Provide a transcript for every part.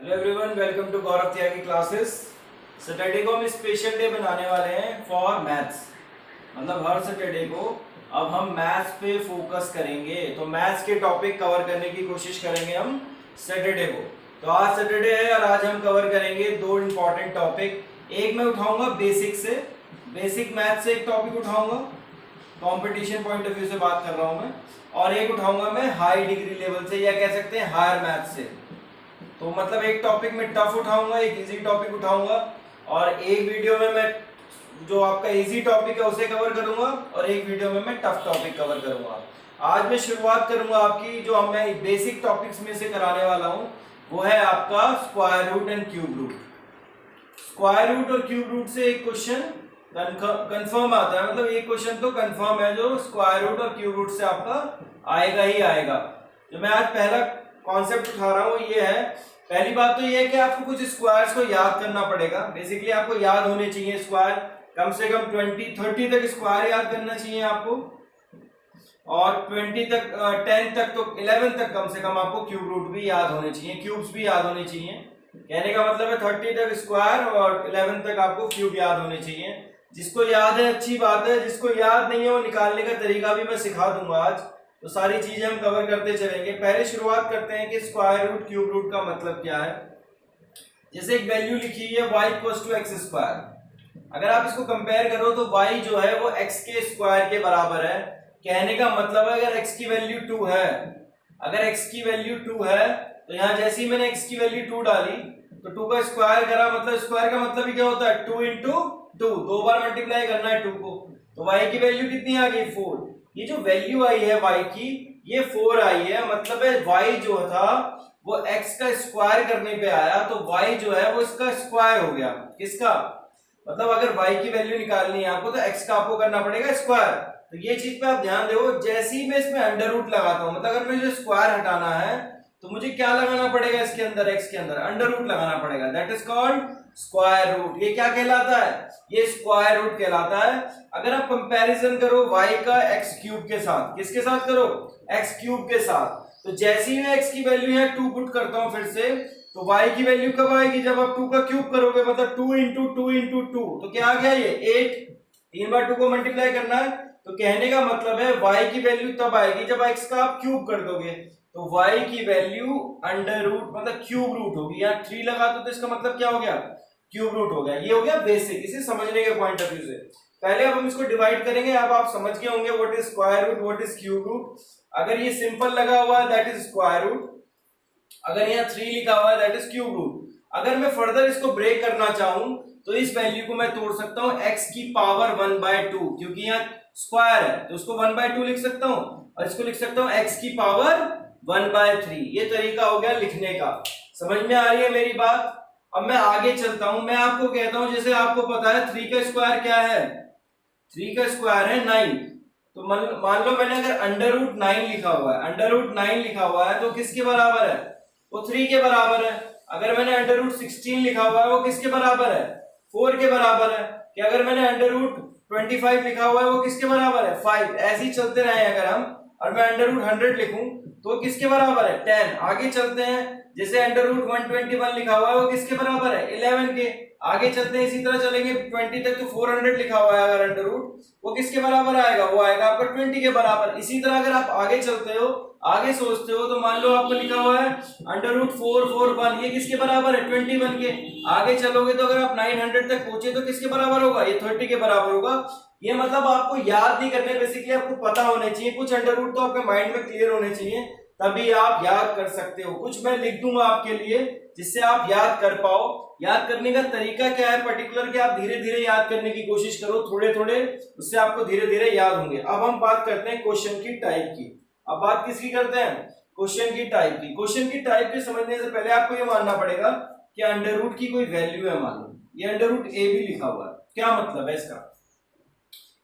Hello everyone, welcome to Gaurav Tyagi classes. Saturday को हम special day बनाने वाले हैं फॉर मैथ्स। मतलब हर सैटरडे को अब हम मैथ्स पे फोकस करेंगे, तो मैथ्स के टॉपिक कवर करने की कोशिश करेंगे हम सैटरडे को। तो आज सैटरडे है और आज हम कवर करेंगे दो इंपॉर्टेंट टॉपिक। एक मैं उठाऊंगा बेसिक से, बेसिक मैथ्स से एक टॉपिक उठाऊंगा, कंपटीशन पॉइंट ऑफ व्यू से बात कर रहा हूं मैं, और एक उठाऊंगा मैं हाई डिग्री लेवल से या कह सकते हैं हायर मैथ्स से। तो मतलब एक टॉपिक में टफ उठाऊंगा, एक इजी टॉपिक उठाऊंगा, और एक वीडियो में मैं जो आपका इजी टॉपिक है उसे कवर करूंगा और एक वीडियो में मैं टफ टॉपिक कवर करूंगा। आज मैं शुरुआत करूंगा आपकी जो मैं बेसिक टॉपिक्स में से कराने वाला हूं, वो है आपका square root and cube root. Square root और क्यूब रूट से एक क्वेश्चन कंफर्म आता है, मतलब एक क्वेश्चन तो कंफर्म है जो स्क्वायर रूट और क्यूब रूट से आपका आएगा ही आएगा। जो मैं आज पहला कॉन्सेप्ट उठा रहा हूं ये है, पहली बात तो ये है कि आपको कुछ स्क्वायर्स को याद करना पड़ेगा। बेसिकली आपको याद होने चाहिए स्क्वायर, कम से कम 20-30 तक स्क्वायर याद करना चाहिए आपको, और 20 तक 10 तक तो 11 तक कम से कम आपको क्यूब रूट भी याद होने चाहिए, क्यूब्स भी याद होने चाहिए। कहने का मतलब है 30 तक स्क्वायर और 11 तक आपको क्यूब याद होने चाहिए। जिसको याद है अच्छी बात है, जिसको याद नहीं है वो निकालने का तरीका भी मैं सिखा दूंगा आज। तो सारी चीजें हम कवर करते चलेंगे। पहले शुरुआत करते हैं कि स्क्वायर रूट क्यूब रूट का मतलब क्या है। जैसे एक वैल्यू लिखी है y equals to X square, अगर आप इसको कंपेयर करो तो y जो है वो x के स्क्वायर के बराबर है। कहने का मतलब है अगर x की वैल्यू 2 है, अगर x की वैल्यू 2 है तो यहाँ जैसे ही मैंने x की वैल्यू 2 डाली तो 2 का स्क्वायर करा, मतलब स्क्वायर का मतलब ही क्या होता है 2 इंटू 2, 2 बार मल्टीप्लाई करना है 2 को। तो y की वैल्यू कितनी आ गई 4। ये जो वैल्यू आई है y की ये 4 आई है, मतलब है y जो था वो x का स्क्वायर करने पे आया, तो y जो है वो इसका स्क्वायर हो गया। किसका? मतलब अगर y की वैल्यू निकालनी है आपको तो x का आपको करना पड़ेगा स्क्वायर। तो ये चीज पे आप ध्यान दो, जैसे ही मैं इसमें अंडर रूट लगाता हूं, मतलब अगर मुझे स्क्वायर हटाना है तो मुझे क्या लगाना पड़ेगा इसके अंदर, x के अंदर अंडर रूट लगाना पड़ेगा। That is called square root. ये क्या कहलाता है? ये स्क्वायर रूट कहलाता है। अगर आप कंपैरिजन करो y का x क्यूब के साथ, किसके साथ करो? x क्यूब के साथ। तो जैसे ही मैं x की वैल्यू है 2 पुट करता हूं फिर से, तो y की वैल्यू कब आएगी? जब आप 2 का क्यूब करोगे, मतलब 2 इंटू 2 इंटू 2, तो क्या आ गया ये 8। 3 बार 2 को मल्टीप्लाई करना है, तो कहने का मतलब है y की वैल्यू तब आएगी जब x का आप क्यूब कर दोगे। तो y की वैल्यू अंडर रूट मतलब क्यूब रूट होगी। यहाँ 3 लगा दो तो इसका मतलब क्या हो गया? क्यूब रूट हो गया। ये हो गया बेसिक, इसे समझने के पॉइंट ऑफ व्यू से। पहले अब हम इसको डिवाइड करेंगे। अब आप समझ गए होंगे what is square root, what is cube root. अगर ये सिंपल लगा हुआ है दैट इज स्क्वायर रूट, अगर यहाँ 3 लिखा हुआ है दैट इज क्यूब रूट। अगर मैं फर्दर इसको ब्रेक करना चाहूं तो इस वैल्यू को मैं तोड़ सकता हूं x की पावर 1/2, क्योंकि यहाँ स्क्वायर है तो उसको 1/2 लिख सकता हूं, और इसको लिख सकता हूं x की पावर 1/3। ये तरीका हो गया लिखने का। समझ में आ रही है मेरी बात? अब मैं आगे चलता हूं, मैं आपको कहता हूं, जैसे आपको पता है 3 का स्क्वायर क्या है? 3 का स्क्वायर है 9। तो मान लो मैंने अगर अंडर रूट 9 लिखा हुआ है, अंडर रूट 9 लिखा हुआ है तो किसके बराबर है? वो 3 के बराबर है। अगर मैंने अंडर रूट 16 लिखा हुआ है वो किसके बराबर है? 4 के बराबर है। कि अगर मैंने अंडर रूट 25 लिखा हुआ है वो किसके बराबर है? 5। ऐसे ही चलते रहे अगर हम, और मैं अंडर रूट 100 लिखूं तो किसके बराबर है? 10। आगे चलते हैं, जैसे अंडर रूट 121 लिखा हुआ है वो किसके बराबर है? 11 के। आगे चलते हैं, इसी तरह चलेंगे 20 तक, तो 400 लिखा हुआ है अगर अंडर रूट, वो किसके बराबर आएगा? वो आएगा आपका 20 के बराबर। इसी तरह अगर आप आगे चलते हो, आगे सोचते हो, तो मान लो आपको लिखा हुआ है अंडर रूट 441, ये किसके बराबर है? 21 के। आगे चलोगे तो अगर आप 900 तक पहुंचे तो किसके बराबर होगा? ये 30 के बराबर होगा। ये मतलब आपको याद नहीं करने, बेसिकली आपको पता होने चाहिए, कुछ अंडर रूट तो आपके माइंड में क्लियर होने चाहिए, तभी आप याद कर सकते हो। कुछ मैं लिख दूंगा आपके लिए जिससे आप याद कर पाओ। याद करने का तरीका क्या है पर्टिकुलर, कि आप धीरे धीरे याद करने की कोशिश करो, थोड़े थोड़े, उससे आपको धीरे धीरे याद होंगे। अब हम बात करते हैं क्वेश्चन की टाइप की। अब बात किसकी करते हैं? क्वेश्चन की टाइप की। क्वेश्चन की टाइप के समझने से पहले आपको ये मानना पड़ेगा कि अंडर रूट की कोई वैल्यू है। मान लो ये अंडर रूट ए भी लिखा हुआ है, क्या मतलब है इसका?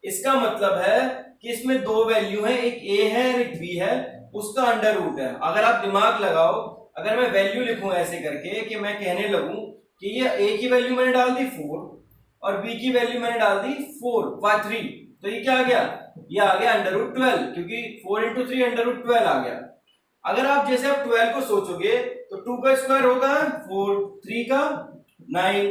इसका मतलब है कि इसमें दो वैल्यू है, एक ए है और एक बी है, उसका अंडर रूट है। अगर आप दिमाग लगाओ, अगर मैं वैल्यू लिखूं ऐसे करके कि मैं कहने लगूं कि ये ए की वैल्यू मैंने डाल दी 4 और बी की वैल्यू मैंने डाल दी 4/3, तो ये क्या आ गया? ये आ गया अंडर रूट 12, क्योंकि 4 इंटू 3 अंडर रूट 12 आ गया। अगर आप जैसे आप 12 को सोचोगे तो 2 का स्क्वायर होगा 4, 3 का 9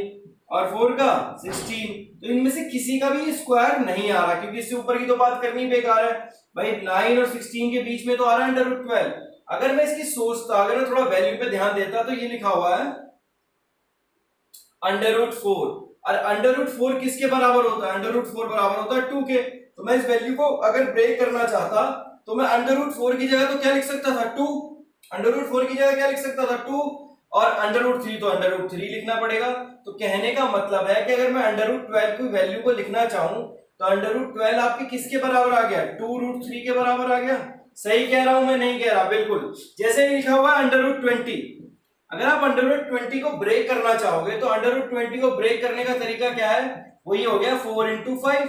और 4 का 16। तो इनमें से किसी का भी स्क्वायर नहीं आ रहा, क्योंकि इससे ऊपर की तो बात करनी बेकार है भाई। 9 और 16 के बीच में तो आ रहा है √12। अगर मैं इसकी सोचता, अगर मैं थोड़ा वैल्यू पे ध्यान देता, तो ये लिखा हुआ है √4, और √4 किसके बराबर होता है? √4 बराबर होता है 2 के। तो मैं इस वैल्यू को अगर ब्रेक करना चाहता तो मैं √4 की जगह तो क्या लिख सकता था? 2। √4 की जगह क्या लिख सकता था? 2। और √3 तो √3 लिखना पड़ेगा। तो कहने का मतलब है कि अगर मैं √12 की वैल्यू को लिखना चाहूं तो √12 आपके किसके बराबर आ गया? 2√3 के बराबर आ गया। सही कह रहा हूं मैं? नहीं कह रहा? बिल्कुल। जैसे लिखा हुआ है √20, अगर आप √20 को ब्रेक करना चाहोगे तो √20 को ब्रेक करने का तरीका क्या है? वही हो गया 4 into 5।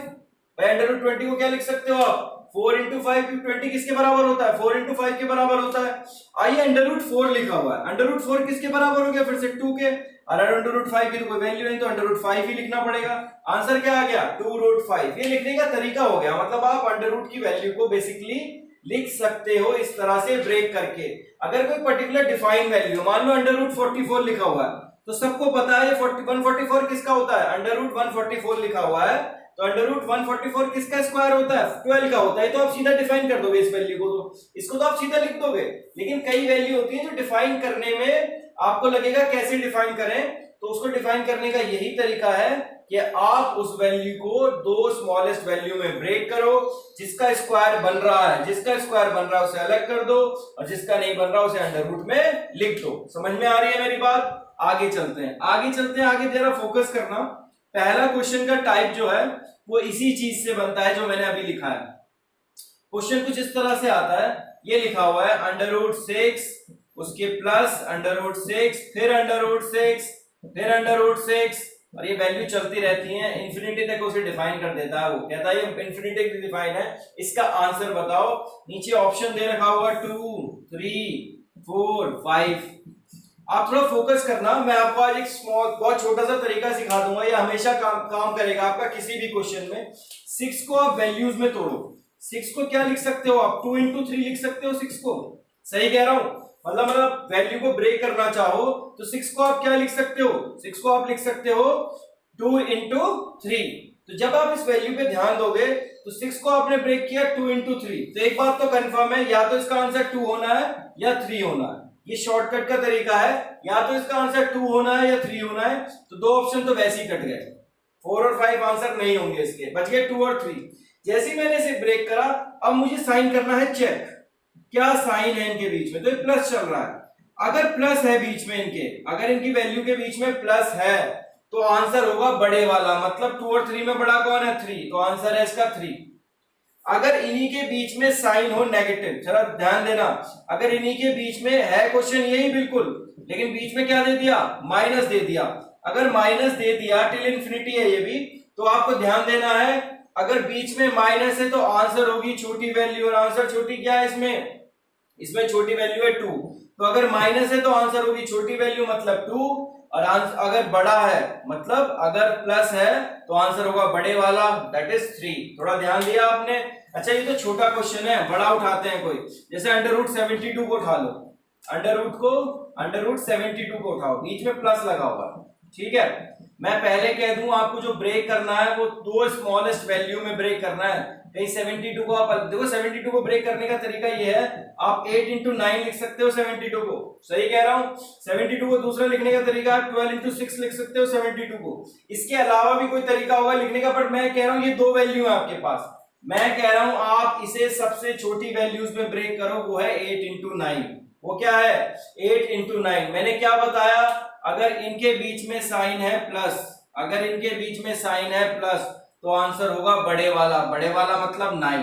भाई √20 को क्या लिख सकते हो आप? 4 into 5, 20 किसके बराबर होता है? 4 into 5 के बराबर होता है। आइए √4 लिखा हुआ है, √4 किसके बराबर हो गया? फिर से 2 के। और √5 की तो कोई वैल्यू नहीं, तो √5 ही लिखना पड़ेगा। आंसर क्या आ गया? 2√5। ये लिखने का तरीका हो गया, मतलब आप √, की वैल्यू को बेसिकली लिख सकते हो इस तरह से ब्रेक करके। अगर कोई पर्टिकुलर डिफाइन वैल्यू, मान लो √44 लिखा हुआ है, तो सबको पता है ये 144 किसका होता है? √144 लिखा हुआ है, तो √144 किसका स्क्वायर होता है? 12 का होता है। तो आप सीधा डिफाइन कर दोगे इस वैल्यू को, तो इसको तो आप सीधा लिख दोगे। लेकिन कई वैल्यू होती है जो डिफाइन करने में आपको लगेगा कैसे डिफाइन करें, तो उसको डिफाइन करने का यही तरीका है कि आप उस वैल्यू को दो स्मॉलेस्ट वैल्यू में ब्रेक करो। जिसका स्क्वायर बन रहा है, उसे अलग कर दो, और जिसका नहीं बन रहा उसे √ में लिख दो। समझ में आ रही है मेरी बात? आगे चलते हैं, आगे जरा फोकस करना। पहला क्वेश्चन का टाइप जो है वो इसी चीज से बनता है जो मैंने अभी लिखा है। क्वेश्चन कुछ इस तरह से आता है, ये लिखा हुआ है √6, उसके प्लस √6, फिर √6, फिर √6, और ये वैल्यू चलती रहती है इंफिनिटी तक उसे डिफाइन कर देता है। वो कहता है ये इंफिनिटी तक डिफाइन है, इसका आंसर बताओ। नीचे ऑप्शन दे रखा होगा 2, 3, 4, 5। आप थोड़ा फोकस करना, मैं आपको आज एक बहुत छोटा सा तरीका सिखा दूंगा, ये हमेशा काम करेगा आपका किसी भी क्वेश्चन में। 6 को आप वैल्यूज में तोड़ो। 6 को क्या लिख सकते हो आप? 2 into 3 लिख सकते हो 6 को। सही कह रहा हूं? मतलब वैल्यू को ब्रेक करना चाहो तो 6 को आप क्या लिख सकते हो? 6 को आप लिख सकते हो 2 into 3। तो जब आप इस वैल्यू पे ध्यान दोगे तो 6 को आपने ब्रेक किया 2 into 3, तो एक बात तो कंफर्म है, या तो इसका आंसर 2 होना है या 3 होना है। ये शॉर्टकट का तरीका है, या तो इसका आंसर 2 होना है या 3 होना है। तो दो ऑप्शन तो वैसे ही कट गए, 4 और 5 आंसर नहीं होंगे इसके, बच गए 2 और 3। जैसे ही मैंने इसे ब्रेक करा, अब मुझे साइन करना है चेक, क्या साइन है इनके बीच में? तो ये प्लस चल रहा है। अगर प्लस है बीच में इनके, अगर इनकी वैल्यू के बीच में प्लस है तो आंसर होगा बड़े वाला, मतलब 2 और 3 में बड़ा कौन है? 3, तो आंसर है इसका 3। अगर इन्हीं के बीच में साइन हो नेगेटिव, जरा ध्यान देना, अगर इन्हीं के बीच में है क्वेश्चन यही बिल्कुल, लेकिन बीच में क्या दे दिया? माइनस दे दिया। अगर माइनस दे दिया, टिल इंफिनिटी है ये भी, तो आपको ध्यान देना है, अगर बीच में माइनस है तो आंसर होगी छोटी वैल्यू, और आंसर छोटी क्या है इसमें छोटी वैल्यू है 2। तो अगर माइनस है तो आंसर होगी छोटी वैल्यू मतलब 2, और अगर बड़ा है मतलब अगर प्लस है तो आंसर होगा बड़े वाला, दैट इज 3। थोड़ा ध्यान दिया आपने? अच्छा, ये तो छोटा क्वेश्चन है, बड़ा उठाते हैं कोई, जैसे √72 को उठा लो, √72 को उठाओ, बीच में प्लस लगा हुआ है, ठीक है। मैं पहले कह दूं आपको जो ब्रेक करना है वो दो स्मॉलेस्ट वैल्यू में ब्रेक करना है। कहीं 72 को आप देखो, 72 को ब्रेक करने का तरीका ये है, आप 8 into 9 लिख सकते हो 72 को। सही कह रहा हूं? 72 को दूसरा लिखने का तरीका आप 12 into 6 लिख सकते हो 72 को। इसके अलावा भी कोई तरीका होगा लिखने का, बट मैं कह रहा हूं ये दो वैल्यू है आपके पास। मैं कह रहा हूं आप इसे सबसे छोटी वैल्यूज में ब्रेक करो, वो है 8 into 9। वो क्या है? 8 into 9। मैंने क्या बताया? अगर इनके बीच में साइन है प्लस, अगर इनके बीच में साइन है प्लस, तो आंसर होगा बड़े वाला, बड़े वाला मतलब 9।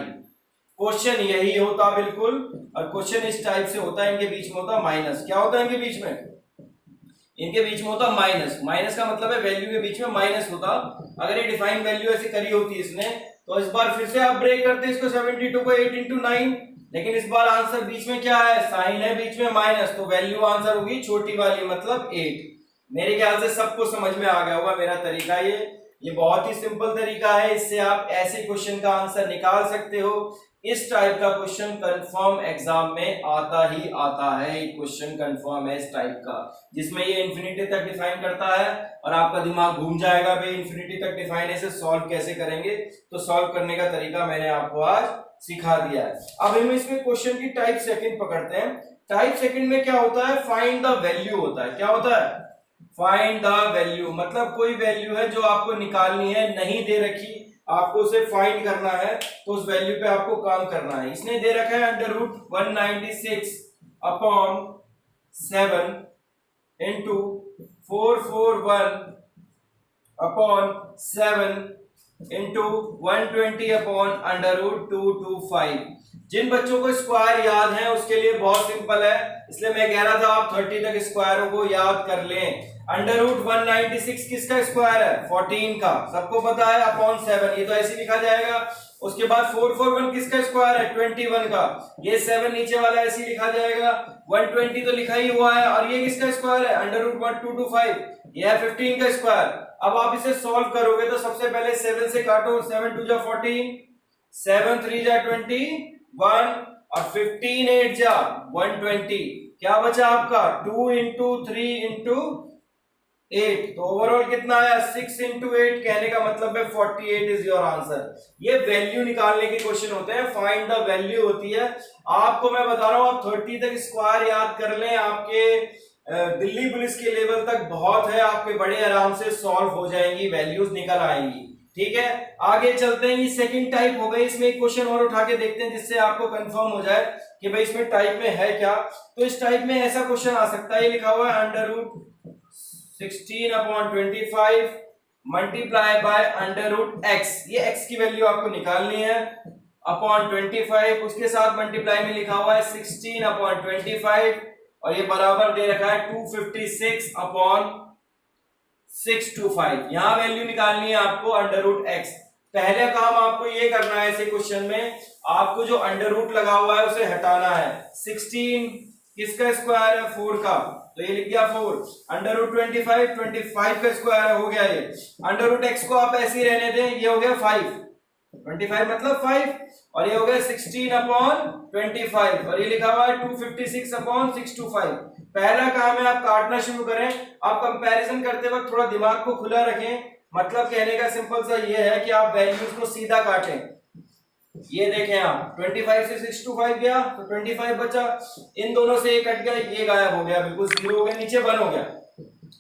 क्वेश्चन यही होता बिल्कुल, और क्वेश्चन इस टाइप से होता है, इनके बीच में होता माइनस। क्या होता है इनके बीच में? इनके बीच में होता माइनस। माइनस का मतलब है वैल्यू के बीच में माइनस होता। अगर ये डिफाइन वैल्यू ऐसे करी होती इसने, तो इस बार फिर से आप ब्रेक करते इसको 72 को 8 into 9, लेकिन इस बार आंसर बीच में क्या है? साइन है बीच में माइनस, तो वैल्यू आंसर होगी छोटी वाली मतलब 8। मेरे ख्याल से सबको समझ में आ गया होगा मेरा तरीका। ये बहुत ही सिंपल तरीका है, इससे आप ऐसे क्वेश्चन का आंसर निकाल सकते हो। इस टाइप का क्वेश्चन कंफर्म एग्जाम में आता ही आता है। एक क्वेश्चन कंफर्म है इस टाइप का, जिसमें ये इंफिनिटी तक डिफाइन करता है और आपका दिमाग घूम जाएगा भाई इंफिनिटी तक डिफाइन ऐसे सॉल्व कैसे करेंगे। तो सॉल्व करने का तरीका मैंने आपको आज सिखा दिया है। अब हम इसमें क्वेश्चन की टाइप सेकंड पकड़ते हैं। टाइप सेकंड में क्या होता है, फाइंड द वैल्यू होता है। क्या होता है, फाइंड द वैल्यू, मतलब कोई वैल्यू है जो आपको निकालनी है, नहीं दे रखी, आपको उसे फाइंड करना है, तो उस वैल्यू पे आपको काम करना है। इसने दे रखा है under root 196 upon 7 into 441 upon 7 into 120 upon under root 225। जिन बच्चों को स्क्वायर याद है उसके लिए बहुत सिंपल है, इसलिए मैं कह रहा था आप 30 तक स्क्वायरों को याद कर लें। अंडर रूट 196 किसका स्क्वायर है, 14 का, सबको पता है, अपॉन 7, ये तो ऐसे लिखा जाएगा। उसके बाद 441 किसका स्क्वायर है, 21 का, ये 7 नीचे वाला ऐसे लिखा जाएगा। 120 तो लिखा ही हुआ है, और ये किसका स्क्वायर है, अंडर रूट 1225, ये है 15 का स्क्वायर। अब आप इसे सॉल्व करोगे तो सबसे पहले 7 से काटो, 7 2 जा 14, 7 3 जा 21 और 15 8 जा 120। क्या बचा आपका, 2 इंटू 3 इंटू 8, तो ओवरऑल कितना आया, 6 इंटू 8, कहने का मतलब है 48 इज योर आंसर। ये वैल्यू निकालने के क्वेश्चन होते हैं, फाइंड द वैल्यू होती है। आपको मैं बता रहा हूं, आप 30 तक स्क्वायर याद कर लें, आपके दिल्ली पुलिस के लेवल तक बहुत है, आपके बड़े आराम से सॉल्व हो जाएंगी, वैल्यूज निकल आएंगी। ठीक है, आगे चलते हैं। ये सेकंड टाइप हो गई, इसमें एक क्वेश्चन और उठा के देखते हैं जिससे आपको कंफर्म हो जाए कि भाई इसमें टाइप में है क्या। तो इस टाइप में ऐसा क्वेश्चन आ सकता है, ये लिखा हुआ है under root 16 upon 25 multiply by under root X, ये एक्स की वैल्यू आपको निकालनी है, अपॉन 25, उसके साथ मल्टीप्लाई में लिखा हुआ है 16 अपॉन 25 और ये बराबर दे रखा है 256 अपॉन 625। यहां वैल्यू निकालनी है आपको अंडर रूट एक्स। पहले काम आपको ये करना है, ऐसे क्वेश्चन में आपको जो अंडर रूट लगा हुआ है उसे हटाना है। 16 किसका स्क्वायर है, 4 का, तो ये लिख दिया 4, अंडर रूट 25 का स्क्वायर है, हो गया ये। अंडर रूट एक्स को आप ऐसे ही रहने दें, ये हो गया 5, 25 मतलब 5, और ये हो गया 16 अपॉन 25 और ये लिखा हुआ है 256 अपॉन 625। पहला काम है आप काटना शुरू करें। आप कंपैरिजन करते वक्त थोड़ा दिमाग को खुला रखें, मतलब कहने का सिंपल सा ये है कि आप वैल्यूज को सीधा काटें। ये देखें आप, 25 से 625 गया तो 25 बचा, इन दोनों से ये कट गया, ये गायब हो गया, बिल्कुल 0 हो गया, नीचे 1 हो गया,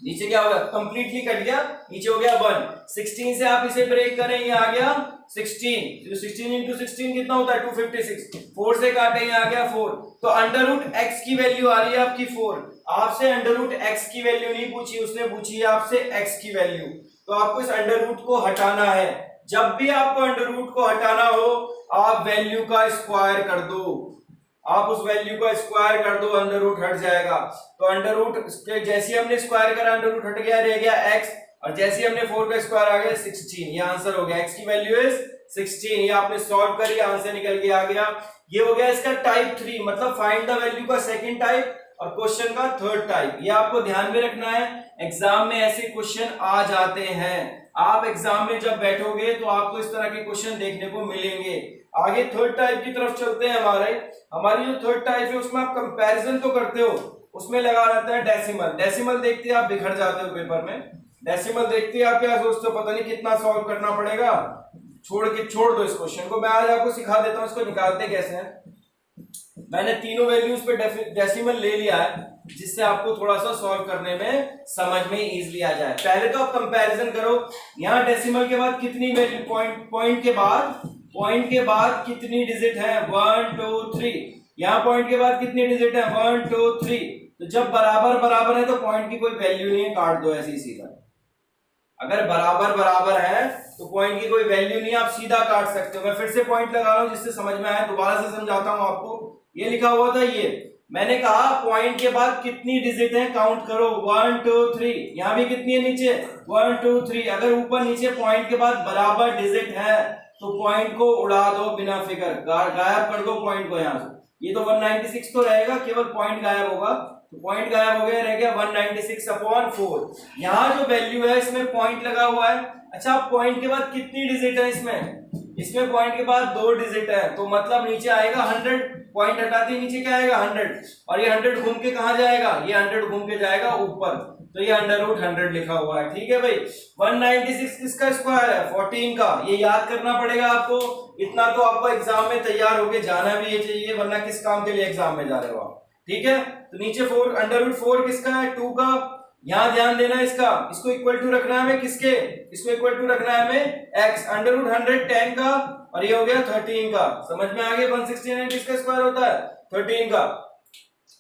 नीचे क्या हो गया, कंप्लीटली कट गया, नीचे हो गया 1। 16 से आप इसे ब्रेक करें, ये आ गया 16, 16 इंटू 16 कितना होता है 256, 4 से काटे, ये आ गया 4। तो अंडर रूट एक्स की वैल्यू आ रही है आपकी 4। आपसे अंडर रूट एक्स की वैल्यू नहीं पूछी, उसने पूछी है आपसे एक्स की वैल्यू। तो आपको इस अंडर रूट को हटाना है। जब भी आपको अंडर रूट को हटाना हो, आप वैल्यू का स्क्वायर कर दो, आप उस वैल्यू का स्क्वायर कर दो, अंडर रूट हट जाएगा। तो अंडर रूट जैसे हमने स्क्वायर करा, अंडर रूट हट गया, रह गया एक्स, और जैसे हमने 4 का स्क्वायर आ गया 16, ये आंसर हो गया, एक्स की वैल्यू इज 16। ये आपने सॉल्व करी, आंसर निकल के आ गया। ये हो गया इसका टाइप 3, मतलब फाइंड द वैल्यू का सेकंड टाइप और क्वेश्चन का थर्ड टाइप। ये आपको ध्यान में रखना है, एग्जाम में ऐसे क्वेश्चन आ जाते हैं। आप एग्जाम में जब बैठोगे तो आपको इस तरह के क्वेश्चन देखने को मिलेंगे। आगे थर्ड टाइप की तरफ चलते हैं। हमारी जो थर्ड टाइप है उसमें आप कंपैरिजन तो करते हो, उसमें लगा रहता है डेसिमल। डेसिमल देखते आप बिखर जाते हो पेपर में। डेसिमल देखते आप क्या सोचते हो, पता नहीं कितना सॉल्व करना पड़ेगा, छोड़ दो इस क्वेश्चन को। मैं आज आपको सिखा देता हूं इसको निकालते कैसे हैं। मैंने तीनों वैल्यूज पे डेसिमल ले लिया है, जिससे आपको थोड़ा सा सॉल्व करने में समझ में इजीली आ जाए। पहले तो आप कंपैरिजन करो, यहाँ डेसिमल के बाद कितनी वैल्यू, पॉइंट के बाद कितनी डिजिट है, 1 2 3। यहाँ पॉइंट के बाद कितनी डिजिट है, 1 2 3। तो जब बराबर है तो पॉइंट की कोई वैल्यू नहीं है, काट दो ऐसे ही सीधा। अगर बराबर है तो पॉइंट की कोई वैल्यू नहीं है, आप सीधा काट सकते हो। मैं फिर से पॉइंट लगा रहा हूं जिससे समझ में आए, दोबारा से समझाता हूं आपको। ये लिखा हुआ था, ये मैंने कहा पॉइंट के बाद कितनी डिजिट है काउंट करो, 1 2 3। यहां भी कितनी है नीचे, 1 2 3। अगर ऊपर नीचे पॉइंट के बाद बराबर डिजिट है तो पॉइंट को उड़ा दो बिना फिक्र, गायब कर दो पॉइंट को। यहां से ये तो 196 तो रहेगा, केवल पॉइंट गायब होगा, तो पॉइंट गायब हो गया, रह गया 196 अपॉन 4। यहाँ जो वैल्यू है इसमें पॉइंट लगा हुआ है। अच्छा, पॉइंट के बाद कितनी डिजिट है इसमें, इसमें पॉइंट के बाद 2 डिजिट है, तो मतलब नीचे आएगा 100, पॉइंट हटाते ही नीचे क्या आएगा 100, और ये 100 घूम के कहां जाएगा, ये 100 घूम के जाएगा ऊपर, तो ये √100 लिखा हुआ है। ठीक है भाई, 196 किसका स्क्वायर है, 14 का, ये याद करना पड़ेगा आपको, इतना तो आपको एग्जाम में तैयार होके जाना भी ये चाहिए, वरना किस काम के लिए एग्जाम में जा रहे हो आप। ठीक है, तो नीचे 4 √4 किसका है, 2 का, यहां ध्यान देना इसका, इसको इक्वल टू रखना है हमें किसके, इसको इक्वल टू रखना है हमें x, √100 10 का, और ये हो गया 13 का, समझ में आ गया। 169 किसका स्क्वायर होता है, 13 का।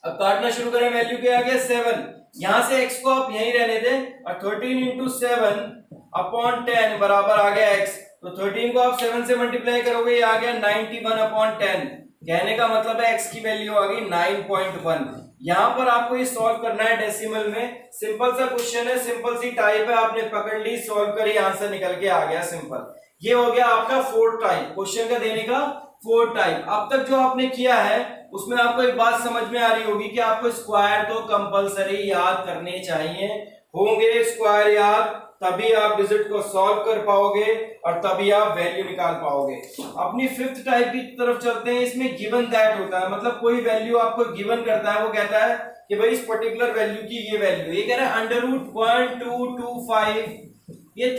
अब काटना शुरू करें, वैल्यू क्या आ गया 7, यहां से x को आप यहीं रहने दें, और 13 इंटू 7 अपॉन 10 बराबर आ गया x, तो 13 को आप 7 से मल्टीप्लाई करोगे, ये आ गया 91 अपॉन 10, कहने का मतलब है x की वैल्यू आ गई 9.1। यहां पर आपको ये सॉल्व करना है डेसिमल में, सिंपल सा क्वेश्चन है, सिंपल सी टाइप है, आपने पकड़ ली, सॉल्व करी, आंसर निकल के आ गया सिंपल। ये हो गया आपका 4th टाइप, क्वेश्चन का देने का 4th टाइप। अब तक जो आपने किया है उसमें आपको एक बात समझ में आ रही होगी कि आपको स्क्वायर तो कंपलसरी याद करने चाहिए होंगे, स्क्वायर याद, तभी आप डिजिट को सॉल्व कर पाओगे और तभी आप वैल्यू निकाल पाओगे। अपनी 5th टाइप की तरफ चलते हैं, इसमें गिवन दैट होता है, मतलब कोई वैल्यू आपको गिवन करता है, वो कहता है कि भाई इस पर्टिकुलर वैल्यू की ये वैल्यू, ये कह रहा है √1225, ये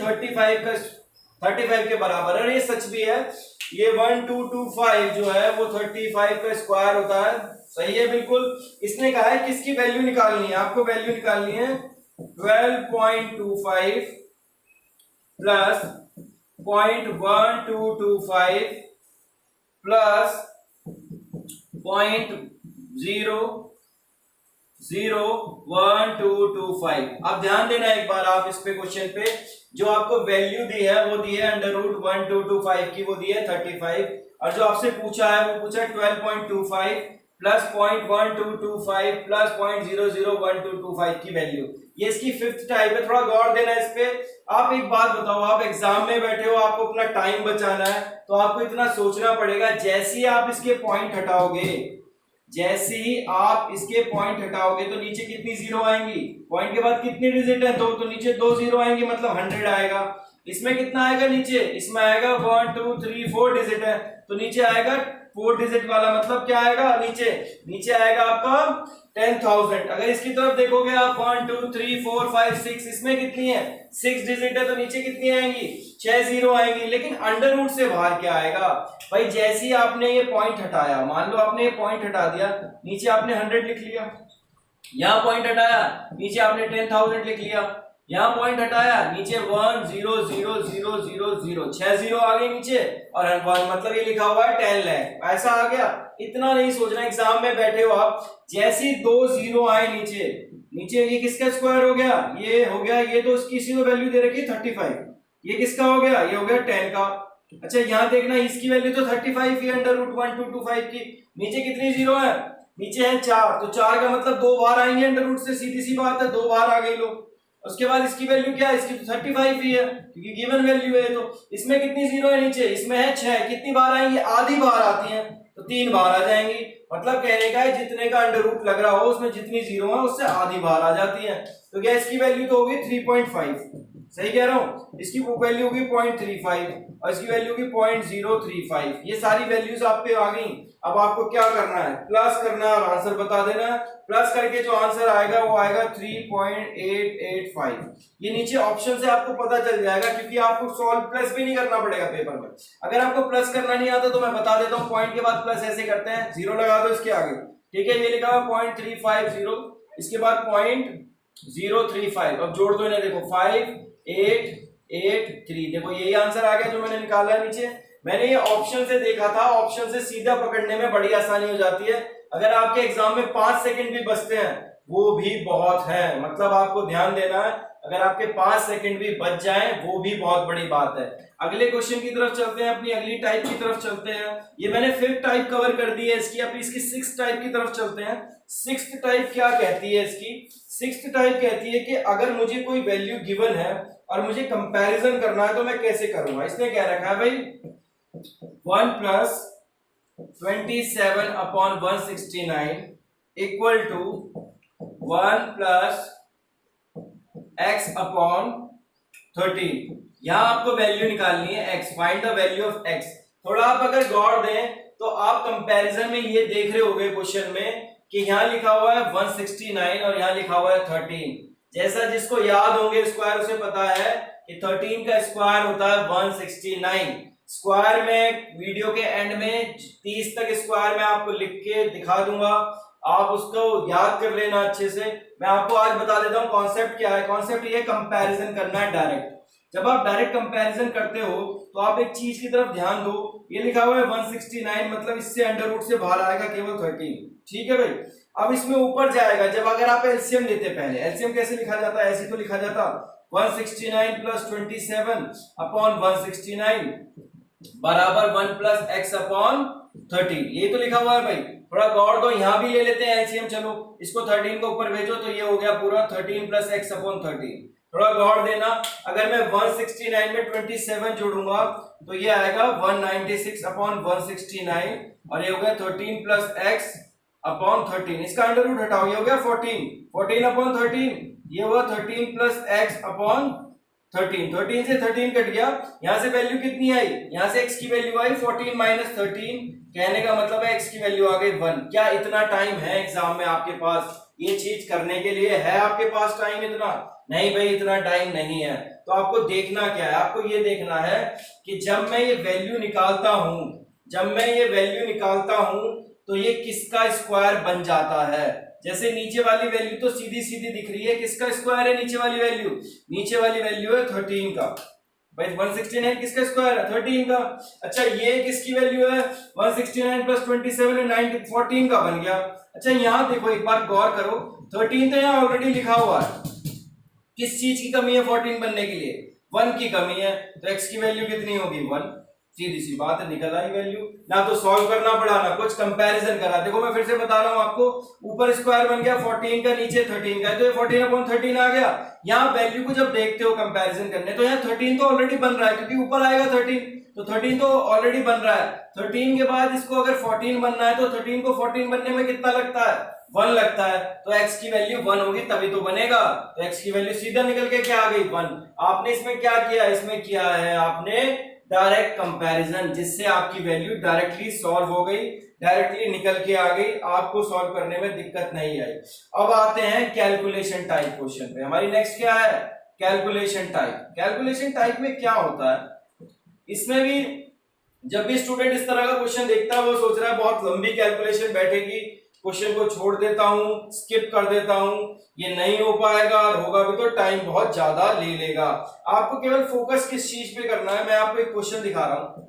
35 के बराबर है, ये सच भी है, ये 1225 जो है वो 35 का स्क्वायर होता है, सही है बिल्कुल। इसने कहा है किसकी वैल्यू निकालनी है, आपको वैल्यू निकालनी है 12.25 प्लस 0.1225 प्लस 0.01225। अब ध्यान देना एक बार आप इस पे क्वेश्चन पे, जो आपको वैल्यू दी है वो दी है √1225 की, वो दी है 35, और जो आपसे पूछा है वो पूछा है 12.25 प्लस 0.1225 प्लस 0.001225 की वैल्यू। ये इसकी 5th टाइप है, थोड़ा गौर देना इस पे। आप एक बात बताओ, आप एग्जाम में बैठे हो, आपको अपना टाइम बचाना है, तो आपको इतना सोचना पड़ेगा, जैसे ही आप इसके पॉइंट हटाओगे, जैसे ही आप इसके पॉइंट हटाओगे तो नीचे कितनी जीरो आएंगी, पॉइंट के बाद कितनी डिजिट है 2, तो नीचे 2 जीरो आएंगी, मतलब 100 आएगा। इसमें कितना आएगा नीचे, इसमें आएगा 1 2 3 4 डिजिट है, तो नीचे आएगा 4 डिजिट वाला, मतलब क्या आएगा नीचे आएगा आपका 10,000। अगर इसकी तरफ देखोगे आप 1 2 3 4 5 6, इसमें कितनी है 6 डिजिट है, तो नीचे कितनी आएंगी 6 जीरो आएंगी। लेकिन अंडर रूट से बाहर क्या आएगा भाई, जैसे ही आपने ये पॉइंट हटाया, मान लो आपने ये पॉइंट हटा दिया, नीचे आपने 100 लिख लिया, यहां पॉइंट हटाया, नीचे आपने 10,000 लिख लिया, यहां पॉइंट हटाया, नीचे 1 0 0 0 0 0, 6 जीरो आ गए नीचे, और 1 मतलब ये लिखा हुआ है 10 लाख, ऐसा आ गया। इतना नहीं सोचना, एग्जाम में बैठे हो आप, जैसे 2 जीरो आए नीचे ये किसका स्क्वायर हो गया, ये हो गया, ये तो इसकी इसी वैल्यू दे रखी 35, ये किसका हो गया, ये हो गया 10 का। अच्छा यहां देखना, इसकी वैल्यू तो 35 ही, √1225 की, नीचे कितनी जीरो है, नीचे है 4, तो 4 का मतलब 2 बार आएंगे अंडर रूट से, सीधी सी बात है, 2 बार आ गई लो। उसके बाद इसकी वैल्यू क्या है, इसकी तो 35 ही है, क्योंकि गिवन वैल्यू है। तो इसमें कितनी जीरो है नीचे, इसमें है 6, कितनी बार आएंगी, आधी बार आती हैं, तो 3 बार आ जाएंगी। मतलब कहने का है जितने का अंडर रूट लग रहा हो उसमें जितनी जीरो है उससे आधी बार आ जाती है, तो क्या इसकी वैल्यू तो होगी 3.5, सही कह रहा हूं, इसकी वैल्यू होगी 0.35 और इसकी वैल्यू होगी 0.035। ये सारी वैल्यूज आप पे आ गई। अब आपको क्या करना है, प्लस करना है और आंसर बता देना है। प्लस करके जो आंसर आएगा वो आएगा 3.885। ये नीचे ऑप्शन से आपको पता चल जाएगा, क्योंकि आपको सॉल्व प्लस भी नहीं करना पड़ेगा पेपर में। अगर आपको प्लस करना नहीं आता तो मैं बता देता हूँ, पॉइंट के बाद प्लस ऐसे करते हैं, जीरो लगा दो इसके आगे, ठीक है, ये लिखा हुआ 0.350, इसके बाद 0.035, अब जोड़ दो इन्हें, देखो 5883, देखो यही आंसर आ गया जो मैंने निकाला है नीचे। मैंने ये ऑप्शन से देखा था, ऑप्शन से सीधा पकड़ने में बड़ी आसानी हो जाती है। अगर आपके एग्जाम में 5 सेकंड भी बचते हैं वो भी बहुत है, मतलब आपको ध्यान देना है, अगर आपके 5 सेकंड भी बच जाएं वो भी बहुत बड़ी बात है। अगले क्वेश्चन की तरफ चलते हैं, अपनी अगली टाइप की तरफ चलते हैं। ये मैंने 5th टाइप कवर कर दी है इसकी, अब इसकी 6th टाइप की तरफ चलते हैं। 6th टाइप क्या कहती है इसकी, 6th टाइप कहती है कि अगर मुझे कोई वैल्यू गिवन है और मुझे कंपैरिजन करना है तो मैं कैसे करूंगा। इसने क्या रखा है भाई, 1 + 27/169 इक्वल टू 1 + x/13। यहाँ आपको वैल्यू निकालनी है x, find the value of x। थोड़ा आप अगर गौर दें तो आप कंपैरिजन में ये देख रहे होंगे क्वेश्चन में कि यहाँ लिखा हुआ है 169 और यहाँ लिखा हुआ है 13। जैसा जिसको याद होंगे स्क्वायर उसे पता है कि 13 का स्क्वायर होता है 169। स्क्वायर में वीडियो के एंड में 30 तक स्क्वायर में आपको लिख के दिखा दूंगा, आप उसको याद कर लेना अच्छे से। मैं आपको आज बता देता हूँ कॉन्सेप्ट क्या है। कॉन्सेप्ट ये कंपैरिजन करना है डायरेक्ट। जब आप डायरेक्ट कंपैरिजन करते हो तो आप एक चीज की तरफ ध्यान दो, ये लिखा हुआ है 169 मतलब इससे अंडर रूट से बाहर आएगा केवल 13। ठीक है भाई, अब इसमें ऊपर जाएगा। जब अगर आप एलसीएम लेते, पहले एलसीएम कैसे लिखा जाता है, ऐसे तो लिखा जाता 169 प्लस 27 अपॉन 169 बराबर 1 प्लस एक्स अपॉन 13। ये तो लिखा हुआ है भाई। थोड़ा गौर दो, यहां भी ले लेते हैं एलसीएम। चलो इसको 13 को ऊपर भेजो तो ये हो गया पूरा 13 प्लस एक्स अपॉन 13। थोड़ा गौर देना, अगर मैं 169 में 27 जोड़ूंगा तो ये आएगा 196 अपॉन 169 और ये हो गया 13 प्लस एक्स अपॉन 13। इसका अंडर रूट हटाओ, ये हो गया 14 अपॉन 13, ये हुआ 13 प्लस एक्स अपॉन 13। 13 से 13 कट गया, यहां से वैल्यू कितनी आई, यहां से x की वैल्यू आई 14 माइनस 13। कहने का मतलब है x की वैल्यू आ गई 1। क्या इतना टाइम है एग्जाम में आपके पास ये चीज करने के लिए? है आपके पास टाइम इतना? नहीं भाई, इतना टाइम नहीं है। तो आपको देखना क्या है, आपको ये देखना है कि जब मैं ये वैल्यू निकालता हूं तो ये किसका स्क्वायर बन जाता है। जैसे नीचे वाली वैल्यू तो सीधी सीधी दिख रही है, किसका स्क्वायर है नीचे वाली वैल्यू? नीचे वाली वैल्यू है 13 का। भाई 169 किसका स्क्वायर है? 13 का। अच्छा ये किसकी वैल्यू है? 169 प्लस 27 14 का बन गया। अच्छा यहाँ देखो, एक बार गौर करो, 13 तो यहाँ ऑलरेडी लिखा हुआ है। किस चीज की कमी है 14 बनने के लिए? 1 की कमी है। तो x की वैल्यू कितनी होगी? 1। सीधी सी बात है, निकल आई वैल्यू। ना तो सॉल्व करना पड़ा ना कुछ कंपैरिजन करा। देखो मैं फिर से बता रहा हूं आपको, ऊपर स्क्वायर बन गया 14 का, नीचे 13 का, तो ये 14 अपॉन 13 आ गया। यहाँ वैल्यू को जब देखते हो कंपैरिजन करने तो यहाँ 13 तो ऑलरेडी बन रहा है क्योंकि ऊपर आएगा 13, तो 13 तो ऑलरेडी बन रहा है। 13 के बाद इसको अगर 14 बनना है तो 13 को 14 बनने में कितना लगता है? 1 लगता है। तो x की वैल्यू 1 होगी तभी तो बनेगा। तो x की वैल्यू सीधा निकल के क्या आ गई? 1। आपने इसमें क्या किया? इसमें किया है आपने डायरेक्ट कंपैरिजन, जिससे आपकी वैल्यू डायरेक्टली सॉल्व हो गई, डायरेक्टली निकल के आ गई, आपको सॉल्व करने में दिक्कत नहीं आई। अब आते हैं कैलकुलेशन टाइप क्वेश्चन पे। हमारी नेक्स्ट क्या है? Calculation type. कैलकुलेशन टाइप में क्या होता है, इसमें भी जब भी स्टूडेंट इस तरह का क्वेश्चन देखता है वो सोच रहा है बहुत लंबी कैलकुलेशन बैठेगी, क्वेश्चन को छोड़ देता हूं, स्किप कर देता हूं, ये नहीं हो पाएगा, और होगा भी तो टाइम बहुत ज्यादा ले लेगा। आपको केवल फोकस किस चीज पे करना है, मैं आपको एक क्वेश्चन दिखा रहा हूं।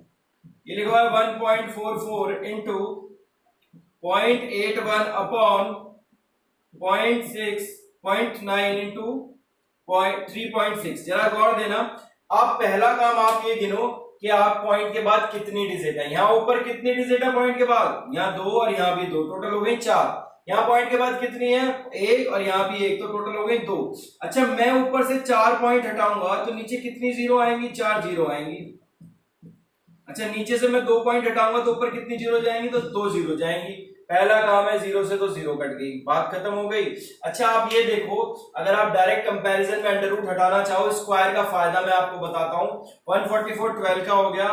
ये लिखा है 1.44 इंटू 0.81 अपॉन 0.9 इंटू 3.6। जरा गौर देना, आप पहला काम आप ये गिनो कि आप पॉइंट के बाद कितनी डिजिट है। यहाँ ऊपर कितनी डिजिट है पॉइंट के बाद? यहाँ 2 और यहाँ भी 2, टोटल हो गई 4। यहाँ पॉइंट के बाद कितनी है? 1 और यहाँ भी 1, तो टोटल हो गई 2। अच्छा मैं ऊपर से 4 पॉइंट हटाऊंगा तो नीचे कितनी जीरो आएंगी? 4 जीरो आएंगी। अच्छा नीचे से मैं 2 पॉइंट हटाऊंगा तो ऊपर कितनी जीरो जाएंगी? तो 2 जीरो जाएंगी। पहला काम है 0 से तो 0 कट गई, बात खत्म हो गई। अच्छा आप ये देखो, अगर आप डायरेक्ट कंपैरिजन में अंडर रूट हटाना चाहो, स्क्वायर का फायदा मैं आपको बताता हूं। 144 12 का हो गया,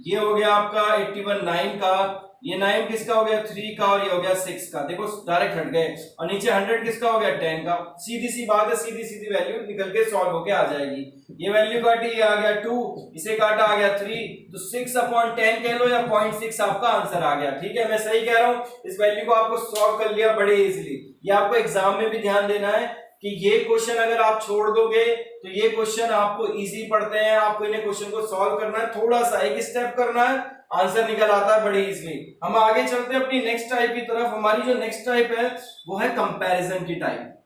ये हो गया आपका 81 9 का, ये 9 किसका हो गया? 3 का, और ये हो गया 6 का। देखो डायरेक्ट हट गए। और नीचे 100 किसका हो गया? 10 का। सीधी सी बात है, सीधी सीधी वैल्यू निकल के सॉल्व होके आ जाएगी। ये वैल्यू काटी, ये आ गया 2, इसे काटा आ गया 3, तो 6 अपॉन 10 कह लो या 0.6 आपका आंसर आ गया। ठीक है, मैं सही कह रहा हूं? इस वैल्यू को आपको सॉल्व कर लिया बड़े इजीली। ये आपको एग्जाम में भी ध्यान देना है कि ये क्वेश्चन अगर आप छोड़ दोगे तो ये क्वेश्चन आपको इजी पड़ते हैं, आपको इन्हें क्वेश्चन को सॉल्व करना है, थोड़ा सा एक स्टेप करना है, आंसर निकल आता है बड़े इजीली। हम आगे चलते हैं अपनी नेक्स्ट टाइप की तरफ। हमारी जो नेक्स्ट टाइप है वो है कंपैरिजन की टाइप।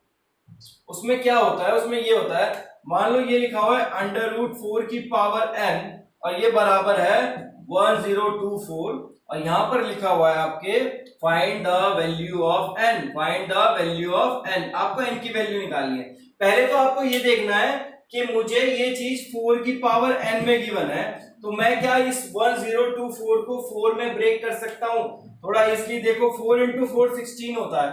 उसमें क्या होता है? उसमें ये होता है, मान लो ये लिखा हुआ है अंडर रूट 4 की पावर n और ये बराबर है 1024, और यहां पर लिखा हुआ है आपके find the value of n, find the value of n। आपको n की वैल्यू निकालनी है। पहले तो आपको ये देखना है कि मुझे ये चीज 4 की पावर n में गिवन है, तो मैं क्या इस 1024 को 4 में ब्रेक कर सकता हूं? थोड़ा इसलिए देखो, 4 इंटू 4 16 होता है,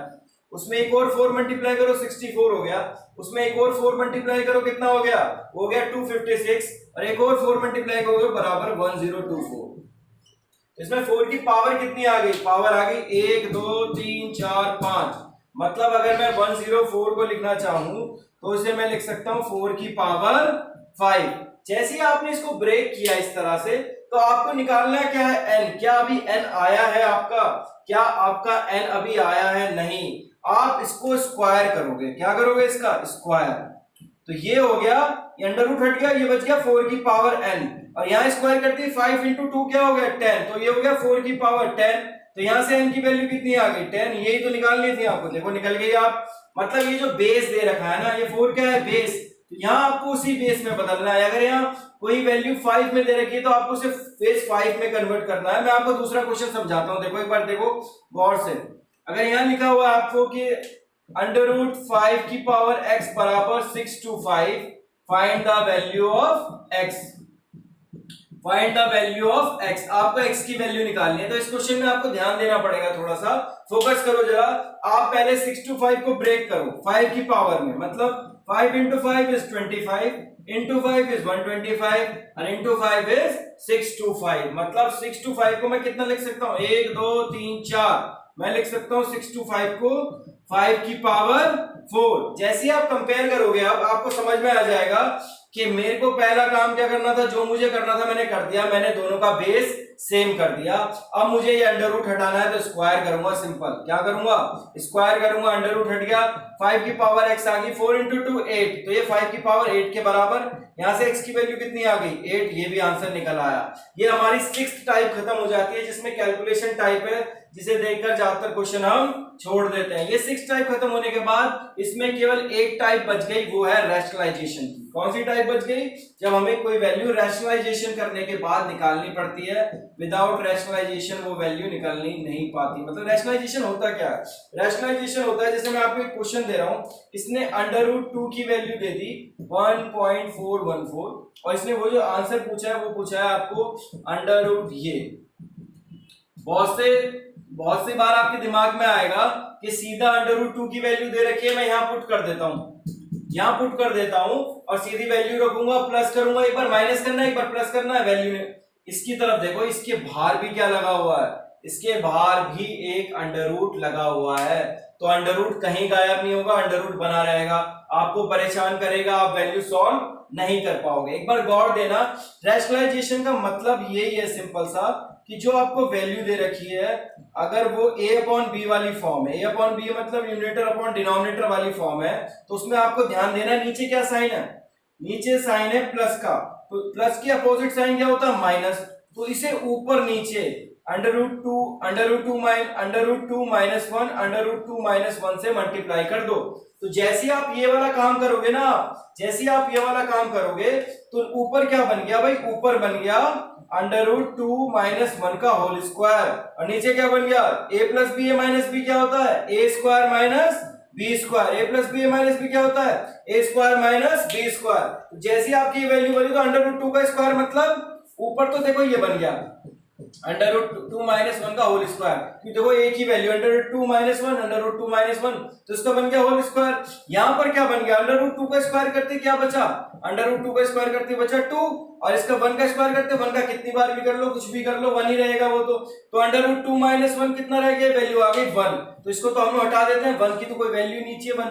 उसमें एक और 4 मल्टीप्लाई करो 64 हो गया, उसमें एक और 4 मल्टीप्लाई करो कितना हो गया 256, और एक और 4 मल्टीप्लाई करोगे बराबर 1024। इसमें 4 की पावर कितनी आ गई, पावर आ गई 1 2 3 4 5। मतलब अगर मैं 104 को लिखना चाहूं तो इसे मैं लिख सकता हूं 4 की पावर 5। जैसे ही आपने इसको ब्रेक किया इस तरह से, तो आपको निकालना है क्या है n। क्या अभी n आया है आपका, क्या आपका n अभी आया है, नहीं। आप इसको स्क्वायर करोगे, क्या करोगे इसका स्क्वायर, तो ये हो गया, ये अंडर रूट हट गया, ये बच गया 4 की पावर n, और यहाँ स्क्वायर करते ही 5 इंटू 2 क्या हो गया 10, तो ये हो गया 4 की पावर 10। तो यहां से n की वैल्यू कितनी आ गई 10, यही तो निकालनी थी आपको, देखो निकल गई आप। मतलब ये जो बेस दे रखा है ना, ये 4 क्या है बेस, तो यहाँ आपको उसी बेस में बदलना है। अगर यहाँ कोई वैल्यू 5 में दे रखी है तो आपको सिर्फ बेस 5 में कन्वर्ट करना है। मैं आपको दूसरा क्वेश्चन समझाता हूँ, देखो एक बार देखो गौर से। अगर यहाँ लिखा हुआ है आपको कि अंडर रूट 5 की पावर x बराबर 625, find the value of x, find the value of x, आपको x की वैल्यू निकालनी है। तो इस क्वेश्चन में आपको ध्यान देना पड़ेगा, थोड़ा सा फोकस करो जरा। आप पहले 625 को ब्रेक करो 5 की पावर में, मतलब 5 into 5 is 25, into 5 is 125, और into 5 is 625। मतलब 625 को मैं कितना लिख सकता हूँ 1 2 3 4, मैं लिख सकता हूँ 625 को 5 की पावर 4। जैसे ही आप कंपेयर करोगे अब आपको समझ में आ जाएगा कि मेरे को पहला काम क्या करना था, जो मुझे करना था मैंने कर दिया, मैंने दोनों का बेस सेम कर दिया। अब मुझे ये अंडर रूट हटाना है तो स्क्वायर करूंगा, सिंपल क्या करूंगा स्क्वायर करूंगा, अंडर रूट हट गया, 5 की पावर x आ गई, 4 इंटू 2 8, तो ये 5 की पावर 8 के बराबर। यहां से x की वैल्यू कितनी आ गई 8, ये भी आंसर निकल आया। ये हमारी 6th टाइप खत्म हो जाती है, जिसमें कैलकुलेशन टाइप है, जिसे देखकर ज्यादातर क्वेश्चन हम छोड़ देते हैं। ये 6 टाइप खत्म होने के बाद इसमें केवल एक टाइप बच गई, वो है रैशनलाइजेशन की। कौन सी टाइप बच गई, जब हमें कोई वैल्यू रैशनलाइजेशन करने के बाद निकालनी पड़ती है, विदाउट रैशनलाइजेशन वो वैल्यू निकालनी नहीं पाती। मतलब रैशनलाइजेशन होता क्या है, रैशनलाइजेशन होता है, जैसे मैं आपको एक क्वेश्चन दे रहा हूं, इसने अंडर रूट 2 की वैल्यू दे दी 1.414, और इसने वो जो आंसर पूछा है वो पूछा है आपको अंडर रूट, ये बहुत सी बार आपके दिमाग में आएगा कि सीधा अंडर रूट 2 की वैल्यू दे रखी है, मैं यहां पुट कर देता हूं, यहां पुट कर देता हूं और सीधी वैल्यू रखूंगा, प्लस करूंगा, एक बार माइनस करना है एक बार प्लस करना है वैल्यू ने। इसकी तरफ देखो, इसके बाहर भी क्या लगा हुआ है, इसके बाहर भी एक अंडर रूट लगा हुआ है, तो अंडर रूट कहीं गायब नहीं होगा, अंडर रूट बना रहेगा, आपको परेशान करेगा, आप वैल्यू सॉल्व नहीं कर पाओगे। एक बार गौर देना, रैशनलाइजेशन का मतलब यही है सिंपल सा, कि जो आपको वैल्यू दे रखी है, अगर वो a अपॉन बी वाली फॉर्म है, a अपॉन बी मतलब न्यूमरेटर अपॉन डिनोमिनेटर वाली फॉर्म है, तो उसमें आपको ध्यान देना है नीचे क्या साइन है, नीचे साइन है प्लस का, तो प्लस की अपोजिट साइन क्या होता है माइनस, तो इसे ऊपर नीचे under root two minus 1 under root 2 minus 1 से मल्टीप्लाई कर दो। तो जैसे आप ये वाला काम करोगे ना, जैसे आप ये वाला काम करोगे तो ऊपर क्या बन गया भाई, ऊपर बन गया अंडर रूट 2 माइनस 1 का होल स्क्वायर, और नीचे क्या बन गया a plus B, A minus B क्या होता है a square minus B square, a plus B A minus B क्या होता है a square minus B square. तो जैसे आपकी ये वैल्यू बनी तो अंडर रूट 2 का स्क्वायर मतलब ऊपर तो देखो ये बन गया अंडर रूट 2 माइनस 1 का होल स्क्वायर, क्योंकि देखो एक ही value under root 2 minus 1 under root 2 minus 1, तो इसका बन गया होल स्क्वायर। यहां पर क्या बन गया, अंडर रूट 2 का स्क्वायर करते क्या बचा, अंडर रूट 2 का स्क्वायर करते बचा 2, और इसका 1 का स्क्वायर करते 1 का कितनी बार भी कर लो, कुछ भी कर लो 1 ही रहेगा वो तो अंडर रूट 2 माइनस 1 कितना रह गया, वैल्यू आ गई 1, तो इसको तो हम हटा देते हैं, 1 की तो कोई वैल्यू नीचे, 1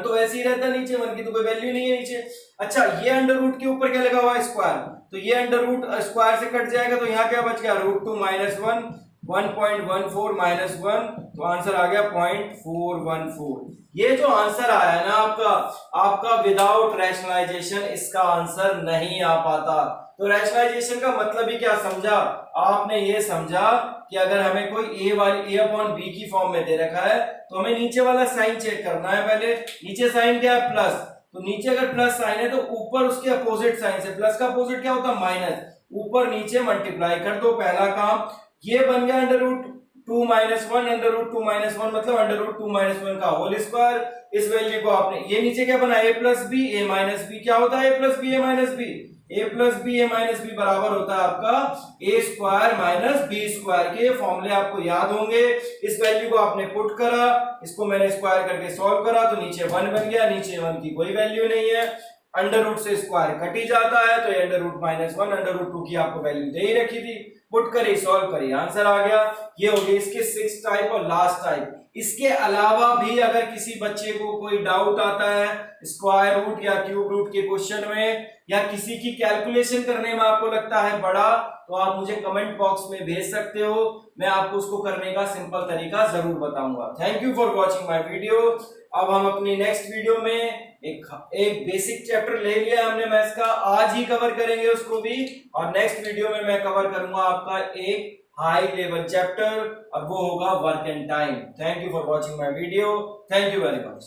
तो ऐसे ही रहता है नीचे, 1 की तो कोई वैल्यू नहीं है नीचे। अच्छा, ये अंडर रूट के ऊपर क्या लगा हुआ है स्क्वायर, तो ये अंडर रूट स्क्वायर से कट जाएगा, तो यहाँ क्या बच गया रूट 2 माइनस 1 1.14 माइनस 1, तो आंसर आ गया 0.414। ये जो आंसर आया है ना आपका विदाउट रैशनलाइजेशन इसका आंसर नहीं आ पाता। तो रैशनलाइजेशन का मतलब ही क्या समझा आपने, ये समझा कि अगर हमें कोई a अपॉन बी की फॉर्म में दे रखा है तो हमें नीचे वाला साइन चेक करना है। पहले नीचे साइन क्या है प्लस, तो नीचे अगर प्लस साइन है तो ऊपर उसके अपोजिट साइन से, प्लस का अपोजिट क्या होता है माइनस, ऊपर नीचे मल्टीप्लाई कर दो, पहला काम ये बन गया under root 2 minus 1 under root 2 minus 1 मतलब अंडर रूट 2 माइनस 1 का होल स्क्वायर। इस वैल्यू को आपने, ये नीचे क्या बना a plus B A minus B, क्या होता है a plus B A minus B, A plus B A minus B बराबर होता है आपका A square minus B square के फॉर्मूले आपको याद होंगे। इस वैल्यू को आपने पुट करा, इसको मैंने स्क्वायर करके सॉल्व करा तो नीचे 1 बन गया, नीचे 1 की कोई वैल्यू नहीं है, अंडर रूट से स्क्वायर कट ही जाता है तो ये under root minus 1 under root 2 की आपको वैल्यू दे ही रखी थी, पुट करी सॉल्व करी आंसर आ गया। ये हो गई इसके 6 टाइप और लास्ट टाइप। इसके अलावा भी अगर किसी बच्चे को कोई डाउट आता है स्क्वायर रूट या क्यूब रूट के क्वेश्चन में, या किसी की कैलकुलेशन करने में आपको लगता है बड़ा, तो आप मुझे कमेंट बॉक्स में भेज सकते हो, मैं आपको उसको करने का सिंपल तरीका जरूर बताऊंगा। Thank you for watching my video. अब हम अपनी नेक्स्ट वीडियो में एक बेसिक चैप्टर ले लिया हमने मैथ्स का, आज ही कवर करेंगे उसको भी, और नेक्स्ट वीडियो में मैं कवर करूंगा आपका एक हाई लेवल चैप्टर और वो होगा work and time. Thank you for watching my video, thank you very much.